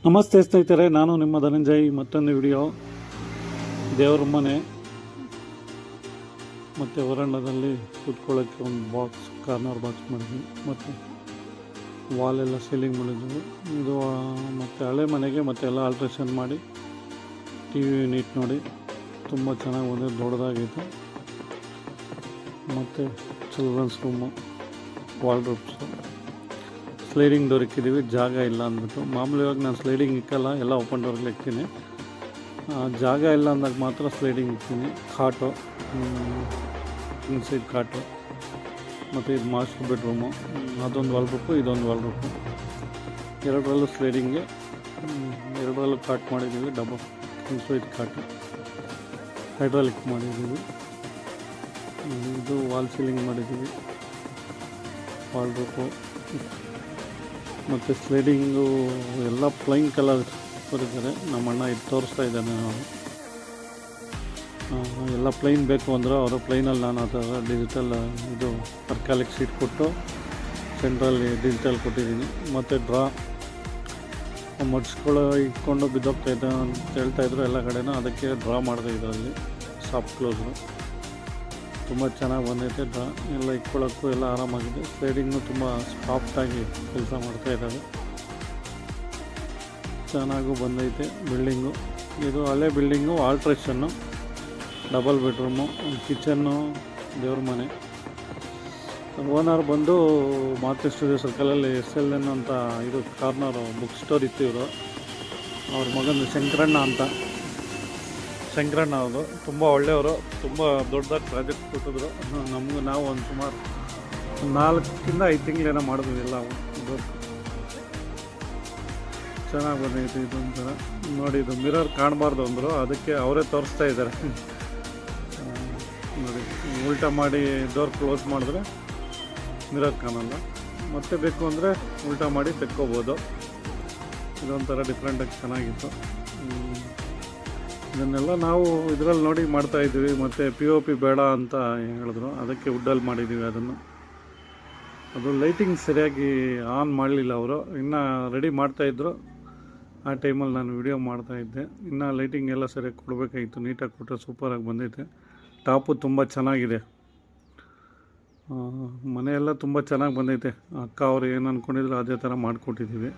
ನಮಸ್ತೆ ಸ್ನೇಹಿತರೆ, ನಾನು ನಿಮ್ಮ ಧನಂಜಯ್. ಮತ್ತೊಂದು ವಿಡಿಯೋ. ದೇವರ ಮನೆ ಮತ್ತು ವರಂಡದಲ್ಲಿ ಕೂತ್ಕೊಳ್ಳೋಕ್ಕೆ ಒಂದು ಬಾಕ್ಸ್, ಕಾರ್ನರ್ ಬಾಕ್ಸ್ ಮಾಡಿದ್ವಿ. ಮತ್ತು ವಾಲೆಲ್ಲ ಸೀಲಿಂಗ್ ಮಾಡಿದ್ವಿ. ಇದು ಮತ್ತು ಹಳೆ ಮನೆಗೆ ಮತ್ತೆ ಎಲ್ಲ ಆಲ್ಟ್ರೇಷನ್ ಮಾಡಿ ಟಿ ವಿ ಯೂನಿಟ್ ನೋಡಿ ತುಂಬ ಚೆನ್ನಾಗಿ ಬಂದಿದೆ, ದೊಡ್ಡದಾಗಿತ್ತು. ಮತ್ತು children's room, wardrobes, sliding door ಇಕ್ಕಿದ್ದೀವಿ. ಜಾಗ ಇಲ್ಲ ಅಂದ್ಬಿಟ್ಟು ಮಾಮೂಲಿಯಾಗಿ ನಾನು ಸ್ಲೈಡಿಂಗ್ ಇಕ್ಕಲ್ಲ, ಎಲ್ಲ ಓಪನ್ ಡೋರ್ಗೆ ಇಕ್ತೀನಿ. ಜಾಗ ಇಲ್ಲ ಅಂದಾಗ ಮಾತ್ರ ಸ್ಲೈಡಿಂಗ್ ಇಕ್ತೀನಿ. ಕಾಟು, ಇನ್ಸೈಡ್ ಕಾಟು, ಮತ್ತು ಇದು ಮಾಸ್ಟರ್ ಬೆಡ್ರೂಮು, ಅದೊಂದು ವಾಲ್ರೂಪು, ಇದೊಂದು ವಾಲ್ರೂಪು. ಎರಡರಲ್ಲೂ ಸ್ಲೈಡಿಂಗ್ಗೆ, ಎರಡರಲ್ಲೂ ಕಾಟ್ ಮಾಡಿದ್ದೀವಿ. ಡಬಲ್ ಇನ್ಸೈಡ್ ಕಾಟು, ಹೈಡ್ರಾಲಿಕ್ ಮಾಡಿದ್ದೀವಿ. ಇದು ವಾಲ್ ಸೀಲಿಂಗ್ ಮಾಡಿದ್ದೀವಿ, ವಾಲ್ರೂಪು. ಮತ್ತು ಸ್ಲೈಡಿಂಗು ಎಲ್ಲ ಪ್ಲೈನ್ ಕಲರ್ ಬರೀತಾರೆ. ನಮ್ಮ ಅಣ್ಣ ಇದು ತೋರಿಸ್ತಾ ಇದ್ದಾನೆ. ನಾವು ಎಲ್ಲ ಪ್ಲೈನ್ ಬೇಕು ಅಂದ್ರೆ ಅವರು ಪ್ಲೈನಲ್ಲಿ, ನಾನು ಆ ಥರ ಡಿಜಿಟಲ್ ಇದು ಅರ್ಕಾಲಿಕ್ ಶೀಟ್ ಕೊಟ್ಟು ಸೆಂಟ್ರಲ್ಲಿ ಡಿಜಿಟಲ್ ಕೊಟ್ಟಿದ್ದೀನಿ. ಮತ್ತು ಡ್ರಾ ಮಡ್ಸ್ಗಳು ಇಟ್ಕೊಂಡು ಬಿದ್ದೋಗ್ತಾಯಿದ್ದೆ ಅಂತ ಹೇಳ್ತಾಯಿದ್ರು ಎಲ್ಲ ಕಡೆನೂ. ಅದಕ್ಕೆ ಡ್ರಾ ಮಾಡಿದೆ ಇದರಲ್ಲಿ, ಸಾಫ್ಟ್ ಕ್ಲೋಸು. ತುಂಬ ಚೆನ್ನಾಗಿ ಬಂದೈತೆ. ಡ್ರಾ ಎಲ್ಲ ಇಟ್ಕೊಳ್ಳೋಕ್ಕೂ ಎಲ್ಲ ಆರಾಮಾಗಿದೆ. ಸ್ಲೈಡಿಂಗು ತುಂಬ ಸಾಫ್ಟಾಗಿ ಕೆಲಸ ಮಾಡ್ತಾಯಿದ್ದಾವೆ. ಚೆನ್ನಾಗೂ ಬಂದೈತೆ ಬಿಲ್ಡಿಂಗು. ಇದು ಹಳೆ ಬಿಲ್ಡಿಂಗು, ಆಲ್ಟ್ರೇಷನ್ನು, ಡಬಲ್ ಬೆಡ್ರೂಮು, ಕಿಚನ್ನು, ದೇವ್ರ ಮನೆ. ಓನರ್ ಬಂದು ಮಾತೃ ಸ್ಟುಡಿಯೋ ಸರ್ಕಲಲ್ಲಿ SLN ಅಂತ ಇದು ಕಾರ್ನರು ಬುಕ್ ಸ್ಟೋರ್ ಇತ್ತು. ಇವರು ಅವ್ರ ಮಗನ ಶಂಕರಣ್ಣ ಅಂತ, ಶಂಕರಣ್ಣ ಅವರು ತುಂಬ ಒಳ್ಳೆಯವರು. ತುಂಬ ದೊಡ್ಡದಾಗಿ ಪ್ರಾಜೆಕ್ಟ್ ಕೊಟ್ಟಿದ್ರು ನಮಗೂ. ನಾವು ಒಂದು ಸುಮಾರು 4-5 ತಿಂಗಳೇನೋ ಮಾಡಿದ್ವಿ ಎಲ್ಲ. ಚೆನ್ನಾಗಿ ಬಂದೈತೆ. ಇದೊಂಥರ ನೋಡಿ, ಇದು ಮಿರರ್ ಕಾಣಬಾರ್ದು ಅಂದರು, ಅದಕ್ಕೆ ಅವರೇ ತೋರಿಸ್ತಾ ಇದ್ದಾರೆ. ನೋಡಿ, ಉಲ್ಟಾ ಮಾಡಿ ಡೋರ್ ಕ್ಲೋಸ್ ಮಾಡಿದ್ರೆ ಮಿರರ್ ಕಾಣಲ್ಲ. ಮತ್ತೆ ಬೇಕು ಅಂದರೆ ಉಲ್ಟಾ ಮಾಡಿ ತೆಕ್ಕೋಬೋದು. ಇದೊಂಥರ ಡಿಫ್ರೆಂಟಾಗಿ ಚೆನ್ನಾಗಿತ್ತು. ಇದನ್ನೆಲ್ಲ ನಾವು ಇದರಲ್ಲಿ ನೋಡಿ ಮಾಡ್ತಾಯಿದ್ದೀವಿ. ಮತ್ತು POP ಬೇಡ ಅಂತ ಹೇಳಿದ್ರು, ಅದಕ್ಕೆ ವುಡ್ಡಲ್ಲಿ ಮಾಡಿದ್ದೀವಿ. ಅದು ಲೈಟಿಂಗ್ ಸರಿಯಾಗಿ ಆನ್ ಮಾಡಲಿಲ್ಲ ಅವರು. ಇನ್ನೂ ರೆಡಿ ಮಾಡ್ತಾಯಿದ್ರು. ಆ ಟೈಮಲ್ಲಿ ನಾನು ವಿಡಿಯೋ ಮಾಡ್ತಾಯಿದ್ದೆ. ಇನ್ನು ಲೈಟಿಂಗ್ ಎಲ್ಲ ಸರಿಯಾಗಿ ಕೊಡಬೇಕಾಗಿತ್ತು. ನೀಟಾಗಿ ಕೊಟ್ಟರೆ ಸೂಪರಾಗಿ ಬಂದೈತೆ. ಟಾಪು ತುಂಬ ಚೆನ್ನಾಗಿದೆ. ಮನೆಯೆಲ್ಲ ತುಂಬ ಚೆನ್ನಾಗಿ ಬಂದೈತೆ. ಅಕ್ಕ ಅವರು ಏನು ಅಂದ್ಕೊಂಡಿದ್ರು ಅದೇ ಥರ ಮಾಡಿಕೊಟ್ಟಿದ್ದೀವಿ.